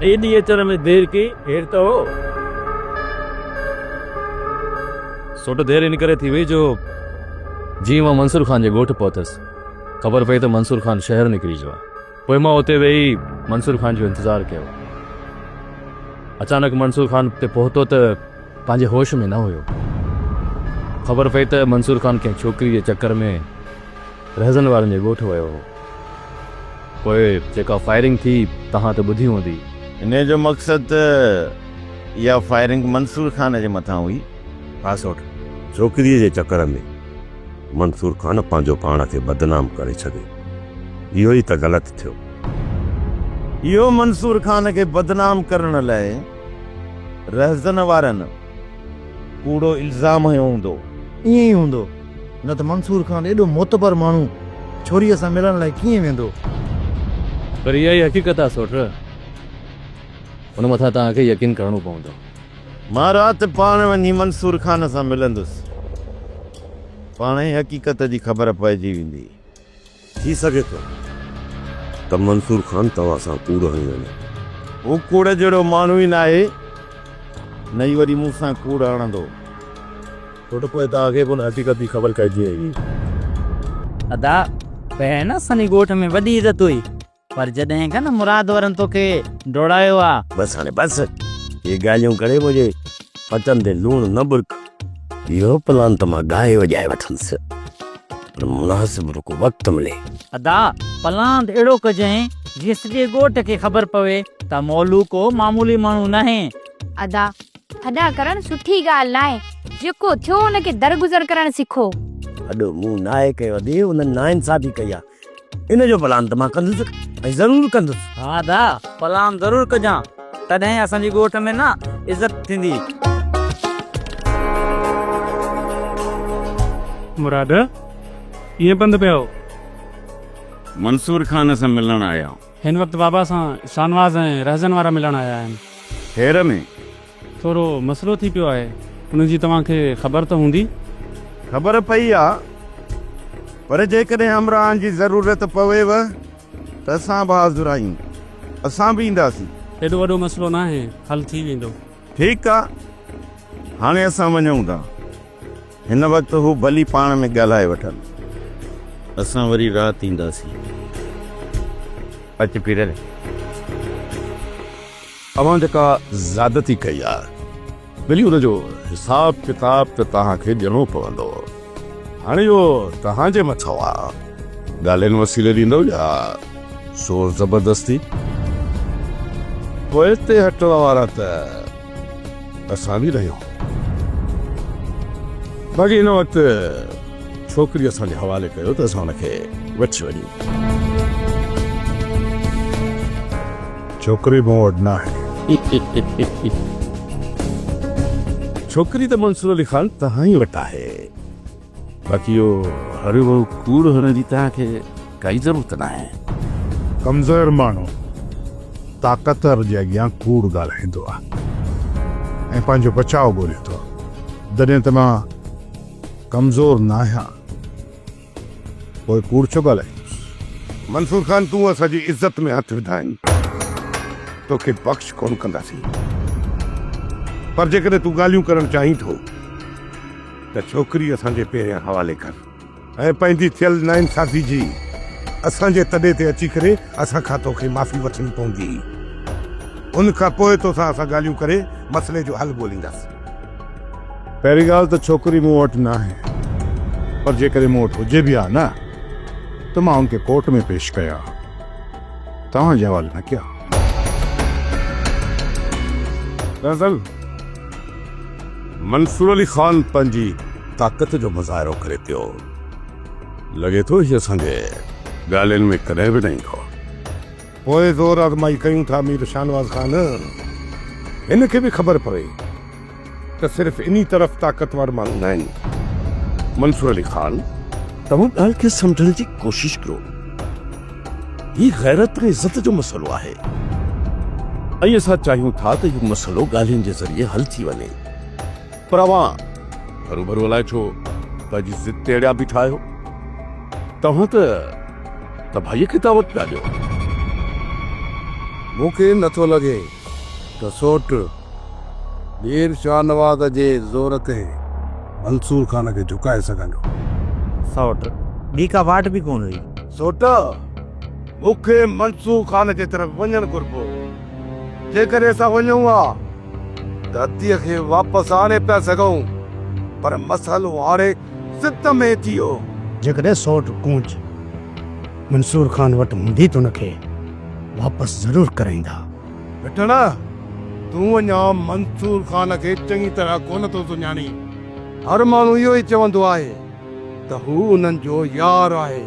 एॾी अचण में देरि की हेर त हो सोट देरि इन करे थी वई जो जीअं मां मंसूर खान जे ॻोठ पहुतसि ख़बर पई त मंसूर खान शहर निकिरी वियो आहे। पोइ मां उते वेही मंसूर खान जो इंतज़ारु कयो। अचानक मंसूर खान उते पहुतो त पंहिंजे होश में न हुयो। ख़बर पई त मंसूर खान कंहिं छोकिरी जे चकर में रहज़न वारनि जे ॻोठ वियो हो। पोइ जेका फायरिंग थी तव्हां त ॿुधी हूंदी। इन जो मक़सदु इहा फायरिंग मंसूर खान जे मथां हुई। हा सोट, छोकिरीअ जे चकर में मंसूर खान पंहिंजो पाण खे बदनाम करे छॾे। इहो ई त ग़लति थियो। इहो मंसूर खान खे बदनाम करण लाइ रहज़न वारनि कूड़ो इल्ज़ाम हयो हूंदो। ईअं ई हूंदो, न त मंसूर खान एॾो मोतबर माण्हू छोरीअ सां मिलण लाइ कीअं वेंदो। पर इहा ई हक़ीक़त आहे सोट, हुन मथां तव्हांखे यकीन करणो पवंदो। मां राति पाण वञी मंसूर खान सां मिलंदुसि, पाण ई हक़ीक़त जी ख़बर पइजी वेंदी। थी सघे थो त मंसूर खान तव्हां सां कूड़ हणी वञे। हू कूड़ जहिड़ो माण्हू ई न आहे, न ई वरी मूं सां कूड़ हणंदो। सोट पोइ तव्हांखे हुन हक़ीक़त जी ख़बर कइजी वई। अदा पहिरियों न असांजी ॻोठ में वॾी इज़त हुई, पर जॾहिं खां न मुराद वारनि तोखे दौड़ायो आहे। बसि हाणे बसि, ये ॻाल्हियूं करे मुंहिंजे पचनि ते लूणु न बुरक। इहो प्लान त मां गाए वॼाए वठंदुसि, पर मुनासिब रुको वक़्तु मिले। अदा प्लान अहिड़ो कजांइ जीअं सॼे ॻोठ खे ख़बर पवे त मौलू को मामूली माण्हू न आहे। अदा अदा करण सुठी ॻाल्हि न आहे, जेको थियो हुनखे दरगुज़र करणु सिखो। अॾो मूं नाए कयो अॼु हुननि नाइंसाफ़ी कई आहे। इन जो प्लान त मां कंदुसि ऐं ज़रूरु कंदुसि। हा अदा प्लान ज़रूरु कजां, तॾहिं असांजी ॻोठ में न इज़त थींदी। मुराद ईअं बंदि पियो। मंसूर खान सां मिलण आया। हिन वक़्तु बाबा सां शानवाज़ ऐं रहज़न वारा मिलण आया आहिनि। हेर में थोरो मसइलो थी पियो आहे, हुनजी तव्हांखे ख़बर त हूंदी। ख़बर पई आहे, पर जेकॾहिं हमराहनि जी ज़रूरत पवेव त असां बि हाज़ुर आहियूं, असां बि ईंदासीं। एॾो वॾो मसइलो न आहे, हल थी वेंदो। ठीकु आहे, हाणे असां वञूं था। हिन वक़्तु हू भली पाण में ॻाल्हाए वठनि, असां वरी राति ईंदासीं। अच पीरल, अवां जेका ज़्यादती कई आहे भली हुनजो हिसाब किताब त तव्हांखे ॾियणो पवंदो। हाणे इहो तव्हांजे मथां आहे, ॻाल्हियुनि वसीले ॾींदव या ज़ोर ज़बरदस्ती। पोइ हिते हटण वारा त असां बि रहियूं। बाक़ी हिन वक़्तु छोकिरी असांजे हवाले कयो त असां हुनखे वठी वञूं। छोकिरी मूं वटि न आहे। छोकिरी त मंसूर अली खान तव्हां ई वटि आहे। बाक़ी इहो हर वहु कूड़ हुन जी तव्हांखे काई ज़रूरत न आहे। कमज़ोर माण्हू ताक़तवर जे अॻियां कूड़ ॻाल्हाईंदो आहे ऐं पंहिंजो बचाव ॻोल्हे थो। जॾहिं त मां कमज़ोर न आहियां, पोइ कूड़ छो ॻाल्हाईंदुसि। मंसूर खान, तूं असांजी इज़त में हथ विधाइन, तोखे बख़्श कोन कंदासीं। पर जेकॾहिं तूं ॻाल्हियूं करणु चाहीं थो त छोकिरी असांजे पहिरियां हवाले कर ऐं पंहिंजी थियल नाइंसाफ़ी जी असांजे तॾे ते अची करे असां खां तोखे माफ़ी वठणी पवंदी। उन खां पोइ तोसां असां ॻाल्हियूं करे मसइले जो हल ॻोल्हींदासीं। पहिरीं ॻाल्हि त छोकिरी मूं वटि न आहे, पर जेकॾहिं मूं वटि हुजे बि आहे न त मां हुनखे कोर्ट में पेश कयां, तव्हांजे हवाले न कयां। दरअसल मंसूर अली खान पंहिंजी ताक़त जो मुज़ाहिरो करे पियो। लॻे थो हीअ असांजे ॻाल्हियुनि में कॾहिं बि न ईंदो। पोइ ज़ोर आज़माई कयूं था मीर शानवाज़ खान, हिन खे बि ख़बर पवे त सिर्फ़ इन्ही तरफ़ ताक़तवर माण्हू न आहिनि। मंसूर अली खान, तव्हां ॻाल्हि खे सम्झण जी कोशिश करो। हीउ गैरत ऐं इज़त जो मसइलो आहे ऐं असां चाहियूं था त इहो मसइलो ॻाल्हियुनि जे ज़रिए हल थी वञे। पर अवां हरूभरू अलाए छो पंहिंजी ज़िद ते अड़िया बीठा आहियो। तव्हां त भाईअ खे दावत पिया ॾियो। मूंखे नथो लॻे त सोट मीर शाह नवाज़ जे ज़ोर ते मंसूर खान खे झुकाए सघंदो। सौट ॿी का वाट बि कोन हुई। सोट मूंखे मंसूर खान जे तरफ़ वञणु घुरिबो। जेकॾहिं असां वञूं हा त धरतीअ खे वापसि आणे पिया सघूं, पर मसइलो हाणे सित में थी वियो। जेकॾहिं सौट कूंच मंसूर खान वटि हूंदी त हुनखे वापसि ज़रूरु कराईंदा। मिठड़ा, तूं अञा मंसूर खान खे चङी तरह कोन थो सुञाणी। हर माण्हू इहो ई चवंदो आहे त हू उन्हनि जो यार आहे।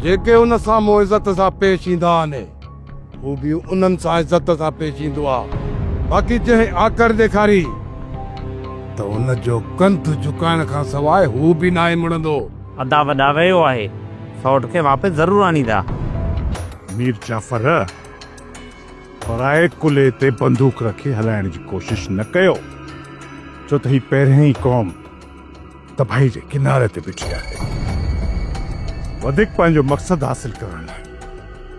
जेके उन साम्हूं इज़त सां पेश ईंदा आहिनि, हू बि उन्हनि सां इज़त सां पेश ईंदो आहे। बाक़ी जंहिं आकर ॾेखारी त उन जो कंध झुकाइण खां सवाइ हू बि नाहे मुड़ंदो। अदा वॾा वियो आहे, सौट खे वापसि ज़रूरु आणींदा। मीर जाफ़र पराए कुल्हे ते बंदूक रखी हलाइण जी कोशिश न कयो, छो त ही पहिरियों ई क़ौम तबाही जे किनारे ते बीठी आहे। वधीक पंहिंजो मक़सदु हासिल करण लाइ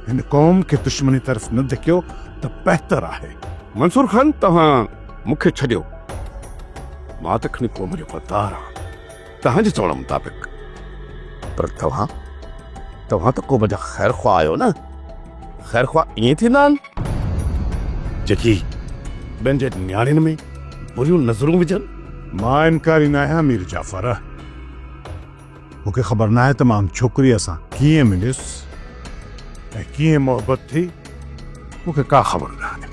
हिन क़ौम खे दुश्मनी तरफ़ न धिकियो त बहितर आहे। मंसूर खान, तव्हां मूंखे छॾियो, मां त खणी क़ौम जो ग़द्दार आहियां तव्हांजे चवण मुताबिक़। पर तव्हां त क़ौम जा ख़ैर ख़्वाह आहियो न। ख़ैर ख़्वाह ईअं थींदा आहिनि जेकी ॿियनि जे न्याणियुनि में बुरियूं नज़रूं विझनि। मां इनकारी न आहियां मीर जाफ़र। मूंखे ख़बर न आहे त मां छोकिरीअ सां कीअं मिलियुसि ऐं कीअं मोहबत थी, मूंखे का ख़बर न आहे।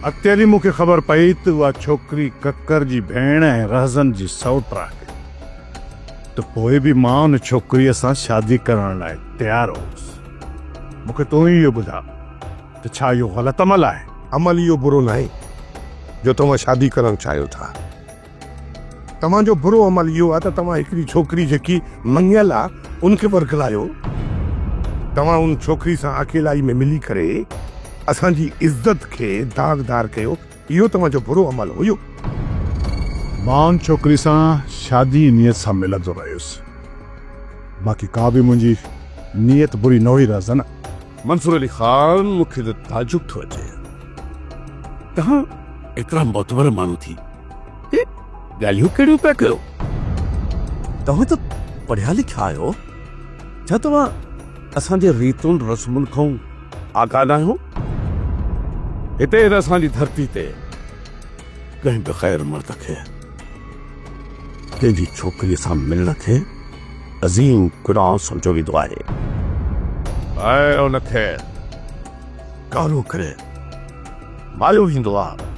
अॻिते हली मूंखे ख़बर पई त उहा छोकिरी ककर जी भेण ऐं रहज़न जी सौट आहे, त पोइ बि मां उन छोकिरीअ सां शादी करण लाइ तयारु हुउसि। मूंखे तूं ई इहो ॿुधा त छा इहो ग़लति अमल आहे? अमल इहो बुरो न आहे जो तव्हां शादी करणु चाहियो था। तव्हांजो बुरो अमल इहो आहे त तव्हां हिकिड़ी छोकिरी जेकी मंगियल आहे उनखे वरगलायो। तव्हां उन छोकिरी सां अकेलाई में मिली करे असांजी इज़त खे दागदार कयो। इहो तव्हांजो बुरो अमल हुयो। मां उन छोकिरी सां शादी नियत सां मिलंदो रहियुसि, बाक़ी का बि मुंहिंजी नियत बुरी न हुई रहज़न। मंसूर अली खान, मूंखे त ताजुब थो अचे, तव्हां एतिरा मोतबर माण्हू थी ॻाल्हियूं कहिड़ियूं पिया कयो? तव्हां त पढ़िया लिखिया आहियो, छा तव्हां असांजे रीतुनि रस्मुनि खां आगाह न आहियो? हिते असांजी धरती ते कंहिं बि ख़ैर मर्द खे कंहिंजी छोकिरीअ सां मिलण खे अज़ीम गुनाह सम्झो वेंदो आहे ऐं उनखे कारो करे मारियो वेंदो आहे।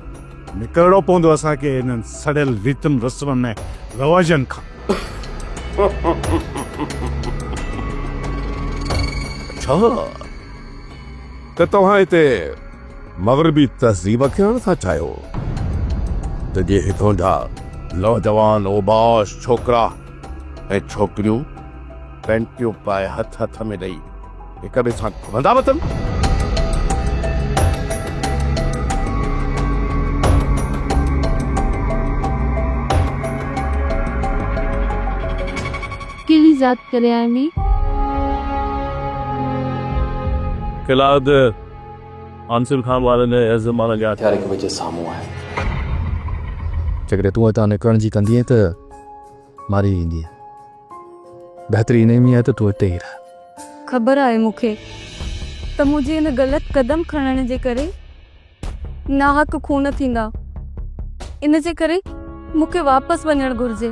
निकिरणो पवंदो असांखे हिननि सड़ियल रीतुनि रस्मनि ऐं रवाजनि खां। अच्छा, त तव्हां हिते मग़रिबी तहज़ीब खे नथा चाहियो त जे हितां जा नौजवान ओबाश छोकिरा ऐं छोकिरियूं पेंटियूं पाए हथ हथ में ॾेई हिक ॿिए सां घुमंदा वतन? कहिड़ी ज़ात करे आईं? क़िलाद मंसूर खान वारनि ज़माना जा हथियार खे वजह साम्हूं आहे। जेकॾहिं तूं हितां निकिरण जी कंदीअ त मारी ईंदी। बहितरीन में आहे त तूं हिते ई रह। ख़बर आहे मूंखे त मुंहिंजे हिन ग़लति क़दम खणण जे करे नाहक खून थींदा। इन जे करे मूंखे वापसि वञणु घुर्जे।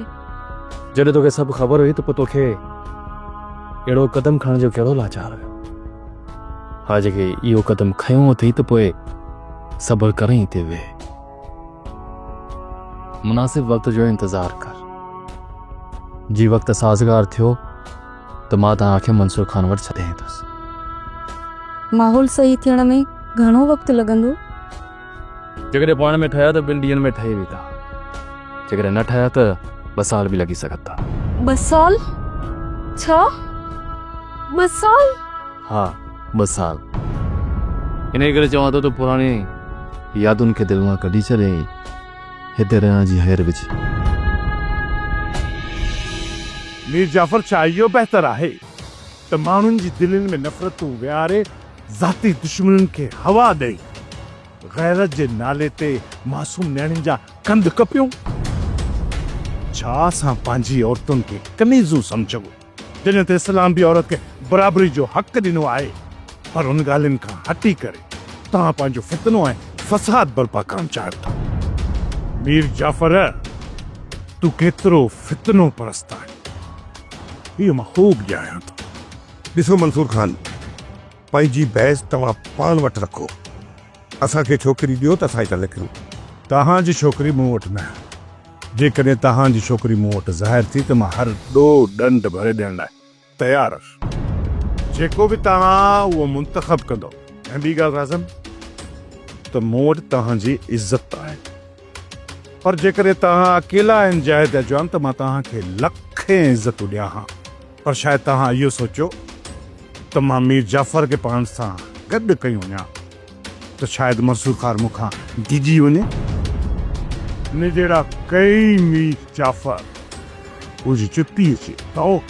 जॾहिं तोखे सभु ख़बर हुई त पोइ तोखे अहिड़ो क़दम खणण जो कहिड़ो लाचार हुयो? हा, जेके इहो क़दम खयों अथई त पोइ सब्र करें ते वेह। मुनासिब वक़्त जो इंतज़ारु कर। जी वक़्त साज़गार थियो त मां तव्हांखे मंसूर खान वटि छॾे ईंदुसि। माहौल सही थियण में घणो वक़्तु लॻंदो? जेकॾहिं पाण में ठहिया त 2 ॾींहंनि में ठही वेंदा। जेकॾहिं न ठहिया त 2 साल बि लॻी सघनि था। 2 साल? छा 2 साल? हा, 2 साल। इन करे चवां थो त पुराणी यादुनि खे दिलि मां कढी छॾे, हिते रहण जी हैर विझ। मीर जाफ़र, छा इहो बहितर आहे त माण्हुनि जी दिलनि में नफ़रतूं विहारे ज़ाती दुश्मन खे हवा ॾेई गैरत जे नाले ते मासूम नियाणियुनि जा कंध कपियूं। छा असां पंहिंजी औरतुनि खे कमीज़ूं सम्झूं जॾहिं त इस्लाम बि औरत खे बराबरी जो हक़ ॾिनो आहे। पर उन ॻाल्हियुनि खां हटी करे तव्हां पंहिंजो फितनो ऐं फसाद बर्पा करणु चाहियो था। मीर जाफ़र, तूं केतिरो फितनो परस्त आहे इहो मां ख़ूब ॼाणां थो। ॾिसो मंसूर खान, पंहिंजी बहस तव्हां पाण वटि रखो। असांखे छोकिरी ॾियो त असां हितां लिखूं। तव्हांजी छोकिरी मूं वटि न आहे। जेकॾहिं तव्हांजी छोकिरी मूं वटि ज़ाहिर थी त मां हर ॾो ॾंड भरे ॾियण लाइ तयारु हुयुसि। जेको बि तव्हां उहो मुंतख़ब कंदो। ऐं ॿी ॻाल्हि राज़म, त मूं वटि तव्हांजी इज़त आहे। पर जेकॾहिं तव्हां अकेला आहिनि जाइ ते अचो त मां तव्हांखे लखें इज़तूं ॾियां हा। पर शायदि तव्हां इहो सोचो त मां मीर जाफ़र खे पाण सां गॾु कयूं वञा त शायदि मंसूर खान मूंखां डिॼी वञे। ने जहिड़ा कई मीर जाफ़र उनजी चुप्पी अचे तौक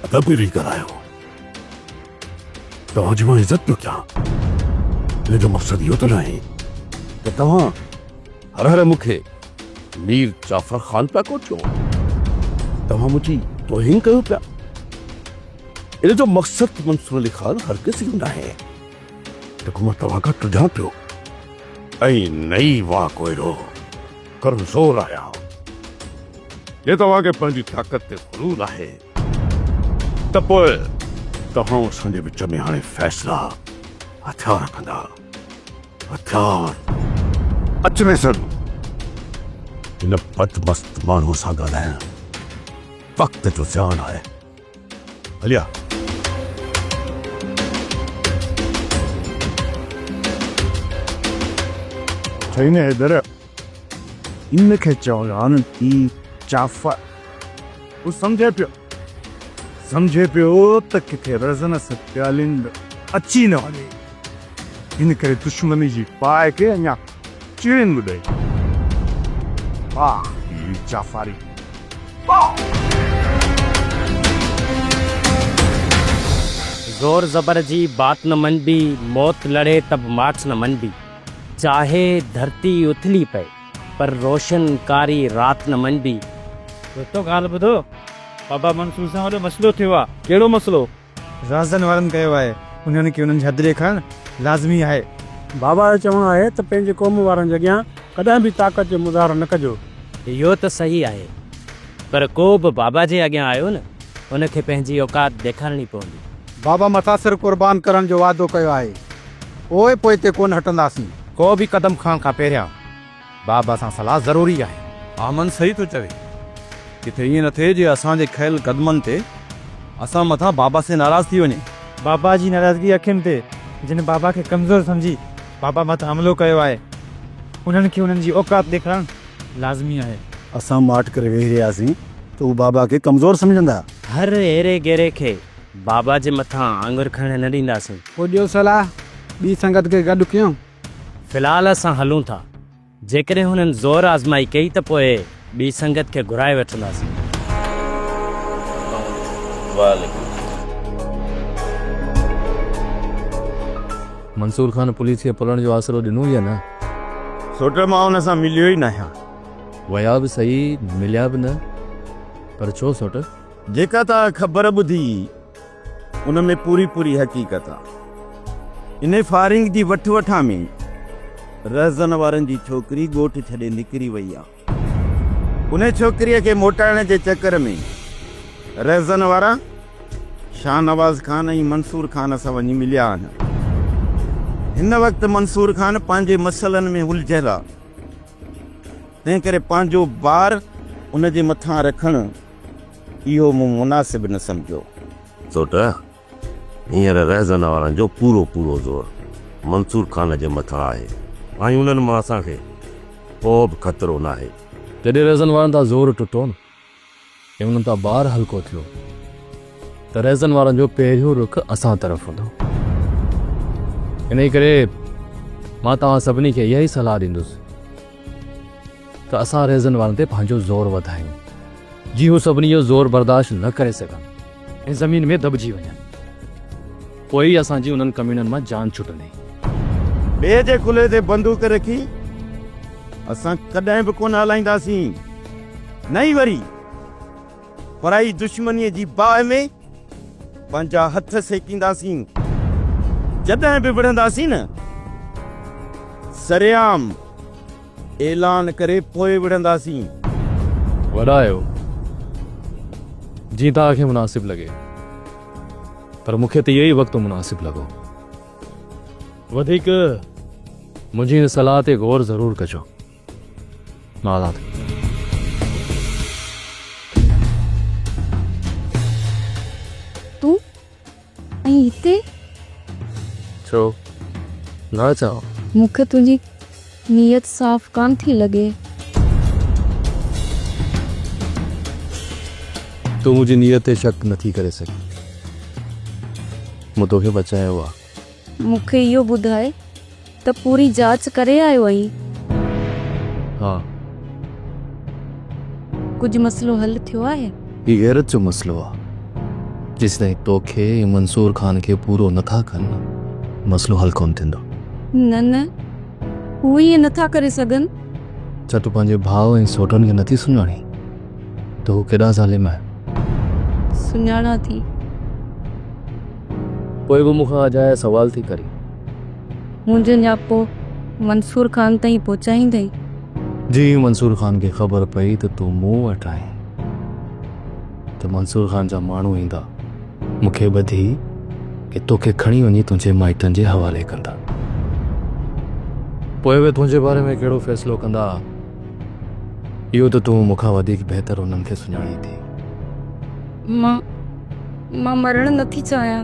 अदबी करायो। तव्हांजी मां इज़त पियो कयां। हिन जो मक़सदु इहो त न आहे त तव्हां हर हर मूंखे मीर जाफ़र ख़ान पिया कोठियो। तव्हां मुंहिंजी तौहीन कयो पिया। इन जो मक़सदु मंसूर अली ख़ान हर किसी न आहे त मां तव्हां खां टुझां पियो ऐं नई वाह कोयरो कमज़ोर आहियां। जे तव्हांखे पंहिंजी ताक़त ते ग़ुरूर आहे त पोइ तव्हां असांजे विच में हाणे फ़ैसिला हथियार कंदा। हथियार अच में सर हिन बदमस्त माण्हू सां ॻाल्हाइण वक़्त जो ज़्यान आहे। हलिया ठहीने हैदर इनखे चवनि ई जाफ़र। हू सम्झे पियो त किथे रज़न सां प्यालिंद अची न वञे। इन करे दुश्मनी जी पाए खे अञा चिड़िन बि ॾे। वाह जाफ़ारी, जोर जबर जी बात न मनबी, मौत लड़े तब माच न मनबी। चाहे धरती उथली पए पर रोशन कारी रात न मनबी। तो ॻाल्हि ॿुधो, बाबा मंसूर सां वॾो मसइलो थियो आहे। कहिड़ो मसइलो? राज़न वारनि कयो आहे उन्हनि खे उन्हनि जी हद ॾेखारणु लाज़मी आहे। बाबा जो चवणु आहे त पंहिंजे क़ौम वारनि जे अॻियां कॾहिं बि ताक़त जो मुज़ाहिरो न कजो। इहो त सही आहे, पर को बि बाबा जे अॻियां आयो न उनखे पंहिंजी औकात ॾेखारणी पवंदी। बाबा मतासिर क़ुर्बान करण जो वाइदो कयो आहे। पोइ हिते कोन हटंदासीं। को बि क़दम खणण खां पहिरियां बाबा सां सलाह ज़रूरी आहे। आमन सही थो चवे। किथे ईअं न थिए जे असांजे खयल क़दमनि ते असां मथां बाबा से नाराज़ थी वञे। बाबा जी नाराज़गी अखियुनि ते जिन बाबा खे कमज़ोर सम्झी बाबा मथां हमलो कयो आहे उन्हनि खे उन्हनि जी औकात ॾेखारणु लाज़मी आहे। असां माठ करे वेही रहियासीं त उहे बाबा खे कमज़ोर सम्झंदा। हर अहिड़े गेरे खे बाबा जे मथां आंगुर खणण न ॾींदासीं। पोइ ॾियो सलाह ॿी संगत खे गॾु कयूं। फ़िलहाल असां हलूं था। जेकॾहिं हुननि ज़ोर आज़माई कई त पोइ ॿी संगत खे घुराए वठंदासीं। मंसूर खान पुलिस खे पुलण जो आसिरो ॾिनो या न? सोट मां हुन सां मिलियो ई न आहियां। वया बि सही, मिलिया बि न। पर छो सोट? जेका तव्हां ख़बर ॿुधी उन में पूरी पूरी हक़ीक़त आहे। इन फायरिंग जी वठा में रज़न वारनि जी छोकिरी ॻोठ छॾे निकिरी वई आहे। उन छोकिरीअ खे मोटाइण जे चकर में रज़न वारा शाहनवाज़ खान ऐं मंसूर खान सां वञी मिलिया आहिनि। हिन वक़्तु मंसूर खान पंहिंजे मसइलनि में उलझियल आहे। तंहिं करे पंहिंजो ॿार उन जे मथां रखणु इहो मूं मुनासिब न सम्झो। सोट हींअर रहज़न वारनि जो पूरो पूरो ज़ोर मंसूर खान जे मथां आहे ऐं उन्हनि मां असांखे को बि ख़तरो न आहे। जॾहिं रज़न वारनि तां ज़ोर टुटो न ऐं उन्हनि तां ॿार हल्को थियो त रज़न वारनि जो पहिरियों रुख असां तरफ़ हूंदो। इन करे मां तव्हां सभिनी खे इहा ई सलाह ॾींदुसि त असां रज़न वारनि ते पंहिंजो ज़ोर वधायूं जी हूँ सभिनी जो ज़ोर बर्दाश्त न करे सघां ऐं ज़मीन में दॿिजी वञनि पोइ ई असांजी उन्हनि कमीननि मां जान छुटंदी। ॿिए जे कुल्हे ते बंदूक रखी असां कॾहिं बि कोन हलाईंदासीं, न ई वरी पराई दुश्मनीअ जी बाहि में पंहिंजा हथ सेकींदासीं। जॾहिं बि विढ़ंदासीं न सरेआम ऐलान करे पोइ विढ़ंदासीं। वॾा आहियो, जीअं तव्हांखे मुनासिबु लॻे, पर मूंखे त इहो ई वक़्तु मुनासिबु लॻो। वधीक मुंहिंजी हिन सलाह ते गौर ज़रूरु कजो। मां आज़ाद। तूं ऐं हिते छो न चओ? मूंखे तुंहिंजी नीयत साफ़ कान थी लॻे। तूं मुंहिंजी नीयत ते शक नथी करे सघी। मूं तोखे बचायो आहे। मूंखे इहो ॿुधाए त पूरी जांच करे आयो आहीं? हा। कुझु मसइलो हल थियो आहे? ही गैरत जो मसइलो आहे। जेसि ताईं तोखे ऐं मंसूर खान खे पूरो नथा कनि मसइलो हल कोन थींदो। न न, हू ईअं नथा करे सघनि। छा तूं पंहिंजे भाउ ऐं सोटनि खे नथी सुञाणी त हू केॾा ज़ालिम आहे? सुञाणा थी। पोइ बि मूंखां अजाया सवाल थी करी। मुंहिंजो न्यापो मंसूर खान ताईं पहुचाईंदई? जी मंसूर खान खे ख़बर पई त तूं मूं वटि आहीं त मंसूर खान जा माण्हू ईंदा, मूंखे ॿधी कि तोखे खणी वञी तुंहिंजे माइटनि जे हवाले कंदा। पोइ बि तुंहिंजे बारे में कहिड़ो फ़ैसिलो कंदा इहो त तूं मूंखां वधीक बहितर उन्हनि खे सुञाणी थी। मां मरण नथी चाहियां।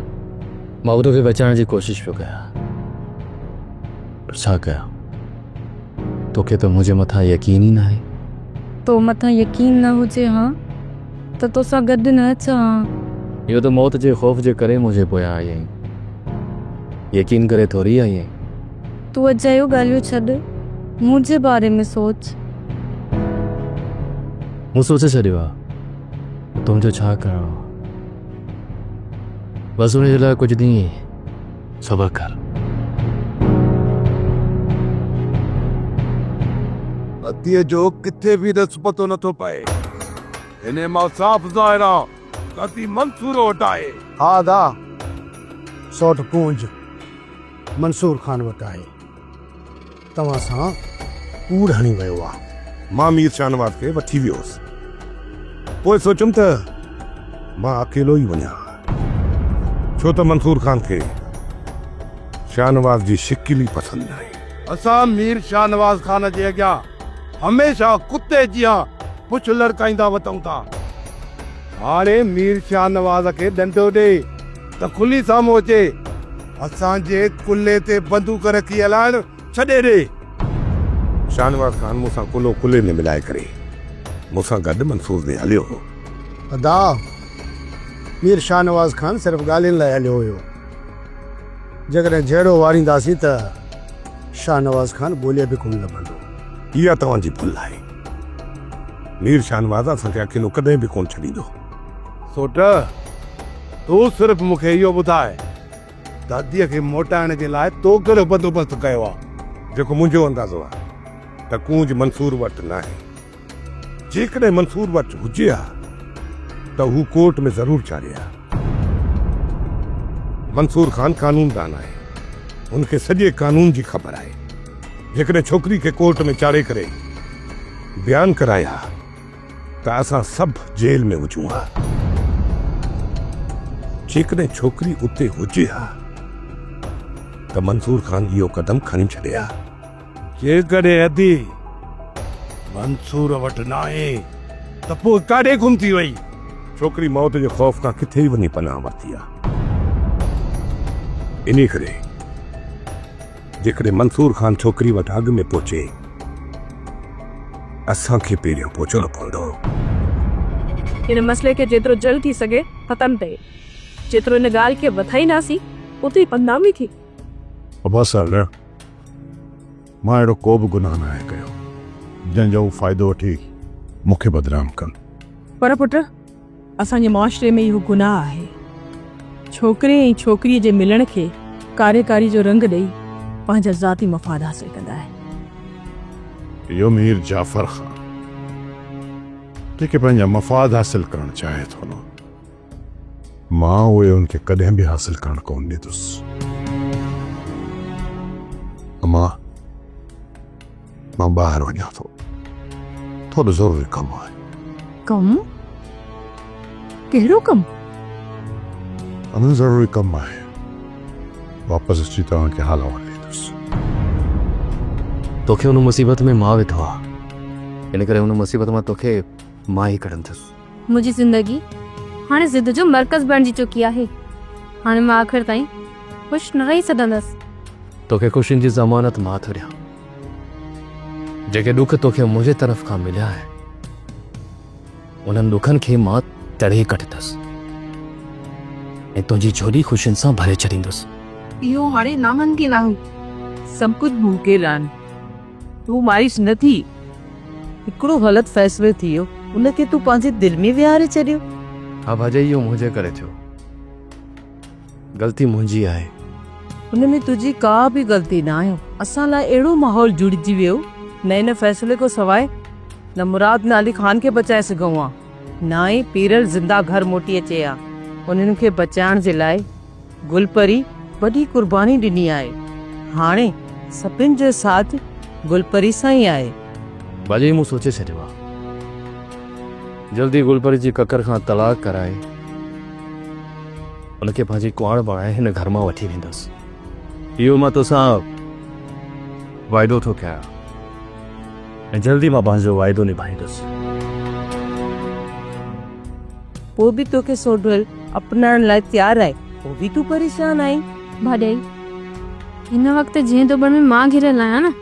मां तोखे बचाइण जी कोशिशि पियो कयां, पर छा कयां? तोखे त मुंहिंजे मथां यकीन ई न आहे। तो मथां यकीन न हुजे हा त तोसां गॾु न अचां। इहो त मौत जे ख़ौफ़ जे करे मुंहिंजे पोयां आई आहीं, यकीन करे थोरी आई आहीं। तूं अजायो ॻाल्हियूं छॾ, मुंहिंजे बारे में सोच। मूं सोचे छॾियो आहे तुंहिंजो छा करिणो आहे। बसि उनजे लाइ कुझु ॾींहं सब्र कर। अतीअ जो किथे बि रस पतो नथो पए। हिन मां साफ़ ज़ाहिर आहे त अती मंसूर वटि आहे। हा दा, सौट पूंज मंसूर खान वटि आहे। तव्हां सां कूड़ हणी वियो आहे। मां मीर शाहनवाज़ खे वठी वियोसि। पोइ सोचियुमि त मां अकेलो ई वञा, छो त मंसूर खान खे शाहनवाज़ जी शिकिल ई पसंदि न आहे। असां मीर शाहनवाज़ खान जे अॻियां हमेशा कुते जियां पुछ लड़काईंदा वतऊं था। हाणे मीर शाहनवाज़ खे डंडो ॾे त खुली साम्हूं अचे। असांजे कुल्हे ते बंदूक रखी हलाइण छॾे ॾे। शाहनवाज़ खान मूंसां कुल्हो कुल्हे में मिलाए करे मूंसां गॾु मंसूर ॾे हलियो हो। अदा, मीर शाहनवाज़ खान सिर्फ़ु ॻाल्हियुनि लाइ हलियो हुयो। जेकॾहिं जहिड़ो वारींदासीं त शाहनवाज़ खान ॿोलीअ बि कोन लभंदो। इहा तव्हांजी भुल आहे। मीर शाहनवाज़ असांखे अकेलो कॾहिं बि कोन छॾींदो। सोट, तूं सिर्फ़ु मूंखे इहो ॿुधाए दादीअ खे मोटाइण जे लाइ तो कहिड़ो बंदोबस्तु कयो आहे? जेको मुंहिंजो अंदाज़ो आहे त कूंज मंसूर वटि न आहे। जेकॾहिं मंसूर वटि हुजे हा त हू कोर्ट में ज़रूरु चाढ़े हा। मंसूर खान कानूनदान आहे, हुनखे सॼे कानून जी ख़बर आहे। जेकॾहिं छोकिरी खे कोर्ट में चाढ़े करे बयानु कराए हा त असां सभु जेल में हुजूं हा। जेकॾहिं छोकिरी उते हुजे हा त मंसूर खान इहो कदम खणी छॾे हा। जेकॾहिं अदी मंसूर वटि न आहे त पोइ काॾे गुम थी वई? छोकिरी मौत जे ख़ौफ़ खां किथे ई वञी पनाह वरिती आहे। इन करे जेकॾहिं मंसूर खान छोकिरी वटि अॻु में पहुचे असांखे पहिरियों पहुचणो पवंदो। हिन मसइले खे जेतिरो जल्द थी सघे ख़तमु थिए, जेतिरो हिन ॻाल्हि खे वधाईंदासीं ओतिरी बदनामी थी। अब्बास साहब, मां अहिड़ो को बि गुनाह न आहे कयो जंहिंजो फ़ाइदो वठी मूंखे बदनाम कनि। पर पुट असांजे मुआशरे में इहो गुनाह आहे। छोकिरे ऐं छोकिरीअ जे मिलण खे कार्यकारी जो रंग ॾेई पंहिंजा ज़ाती मफ़ाद हासिल कंदा आहिनि। यो मीर जाफ़र ख़ान जेके पंहिंजा मफ़ाद हासिल करणु चाहे थो न, मां उहे उनखे कॾहिं बि हासिल करणु कोन ॾींदुसि। मां ॿाहिरि वञा थो, थोरो ज़रूरी कमु आहे। कमु? कहिड़ो कमु? अञा ज़रूरी कमु आहे, वापसि अची तव्हांखे हाल अहिवाल ॾींदुसि। तोखे उन मुसीबत में मां वेठो आहे, इन करे उन मुसीबत मां तोखे मां ई कढंदुसि। मुंहिंजी ज़िंदगी हाणे ज़िद जो मर्कज़ बणिजी चुकी आहे। हाणे मां आख़िर ताईं ख़ुशि न रही सघंदसि। तोखे ख़ुशियुनि जी ज़मानत मां थो ॾियां। जेके ॾुख तोखे मुंहिंजे तरफ़ खां मिलिया आहिनि, उन्हनि ॾुखनि खे मां तड़े कढंदुसि ऐं तुंहिंजी झोली ख़ुशियुनि सां भरे छॾींदुसि। इहो हाणे नामुमकिन आहे। सभु कुझु मुमकिन आहे। तूं मायूस न थी। हिकिड़ो ग़लति फ़ैसिलो थी वियो, उनखे तूं पंहिंजे दिलि में विहारे छॾियो। हा भाॼई, इहो मुंहिंजे करे थियो। ग़लती मुंहिंजी आहे। उनमें तुंहिंजी का बि ग़लती न आहे। असां लाइ अहिड़ो माहौल जुड़िजी वियो, न इन फ़ैसिले को सवाइ न मुराद न अली ख़ान खे बचाए सघूं हा, न ई पीरल ज़िंदा घर मोटी अचे हा। उन्हनि खे बचाइण जे लाइ गुलपरी वॾी कुर्बानी ॾिनी आहे। हाणे सभिनि जो साथ गुलपरी सां ई आहे। भाॼई, मूं सोचे छॾियो आहे, जल्दी गुलपरी जी ककर खां तलाक कराए उनखे पंहिंजी कुंवार बणाए हिन घर मां वठी वेंदुसि। इहो मां तोसां वाइदो थो कयां ऐं जल्दी मां पंहिंजो वाइदो निभाईंदुसि। पोइ बि तोखे सोढल अपनाइण लाइ तयारु आहे, पोइ बि तूं परेशान आहीं। भाॼई, हिन वक़्तु जीअं दुबण में मां घिरियल आहियां न,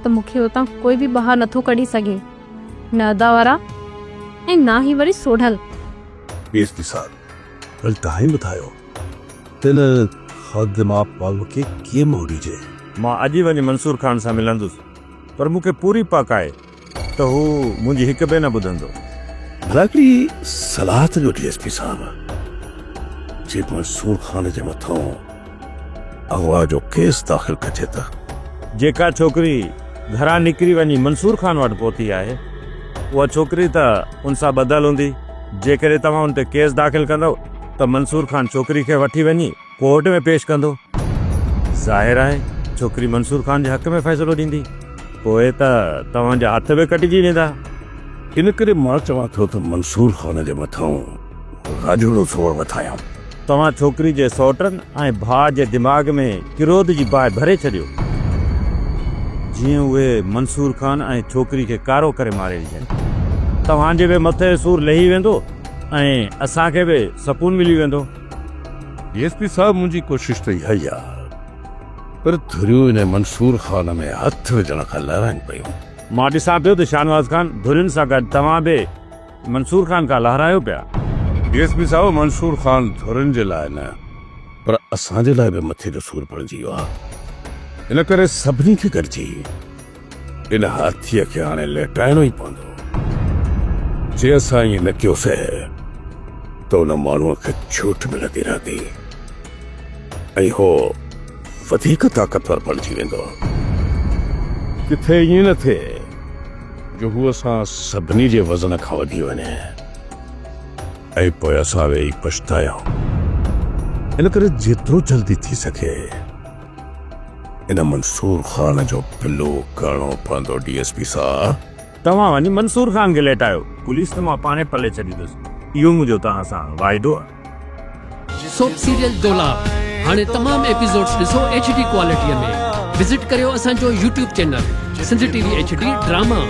त मूंखे उतां कोई बि ॿाहिरि नथो कढी सघे, न अदावारा ऐं न ई वरी सोढल। एसपी साहब, कल तव्हां ई ॿुधायो तिन हद मां पाल खे कीअं मोड़ीजे। मां अॼु वञी मंसूर खान सां मिलंदुसि, पर मूंखे पूरी पक आहे त हू मुंहिंजी हिकु बि न ॿुधंदो। भलाकड़ी सलाह जो डीएसपी साहब जे मंसूर खान जे मथां अगवा जो केस दाख़िल कजे त जेका छोकिरी घरां निकिरी वञी मंसूर खान वटि पहुती आहे, उहा छोकिरी त उन सां बदल हूंदी। जेकॾहिं तव्हां उन ते केस दाख़िल कंदव त मंसूर खान छोकिरी खे वठी वञी कोर्ट में पेश कंदो। ज़ाहिर आहे छोकिरी मंसूर खान जे हक़ में फ़ैसिलो ॾींदी, पोइ त तव्हांजा हथ बि कटिजी वेंदा। इन करे मां चवां थो त मंसूर खान जे मथां राजूड़ो ज़ोर वधायां। तव्हां छोकिरी जे सौटनि ऐं भाउ जे दिमाग़ में किरोध जी बाहि भरे छॾियो, जीअं उहे मंसूर खान ऐं छोकिरी खे कारो करे मारे ॾिजनि। तव्हांजे बि मथे सूर लही वेंदो ऐं असांखे बि सकून मिली वेंदो। एसपी साहब, मुंहिंजी कोशिशि त इहा ई आहे, पर धुरियूं इन मंसूर खान में हथ विझण खां लहराइनि पियूं। मां ॾिसां पियो त शाहनवाज़ खान धुरियुनि सां गॾु तव्हां बि मंसूर खान खां लहरायो पिया। एसपी साहब, मंसूर खान धुरियुनि जे लाइ न, पर असांजे लाइ बि मथे जो सूर पड़जी वियो आहे। इन करे सभिनी खे गॾिजी इन हाथीअ खे हाणे लेटाइणो ई पवंदो। जे असां ईअं न कयोसीं त उन माण्हूअ खे छूट मिलंदी रहंदी ऐं हो वधीक ताक़तवर बणिजी वेंदो। किथे ईअं न थिए जो हू असां सभिनी जे वज़न खां वधी वञे ऐं पोइ असां वेही पछतायूं। इन करे जेतिरो जल्दी थी सघे इन मंसूर खान जो पिलो करणो पवंदो। डीएसपी साहब, तव्हां वञी मंसूर खान खे लेटायो, पुलिस त मां पाणे पले छॾींदुसि। इहो मुंहिंजो तव्हां सां वाइदो आहे। सोप सीरियल दोलाब हाणे तमाम एपिसोड्स ॾिसो HD क्वालिटीअ में। विज़िट करियो असांजो YouTube channel Sindh TV HD drama.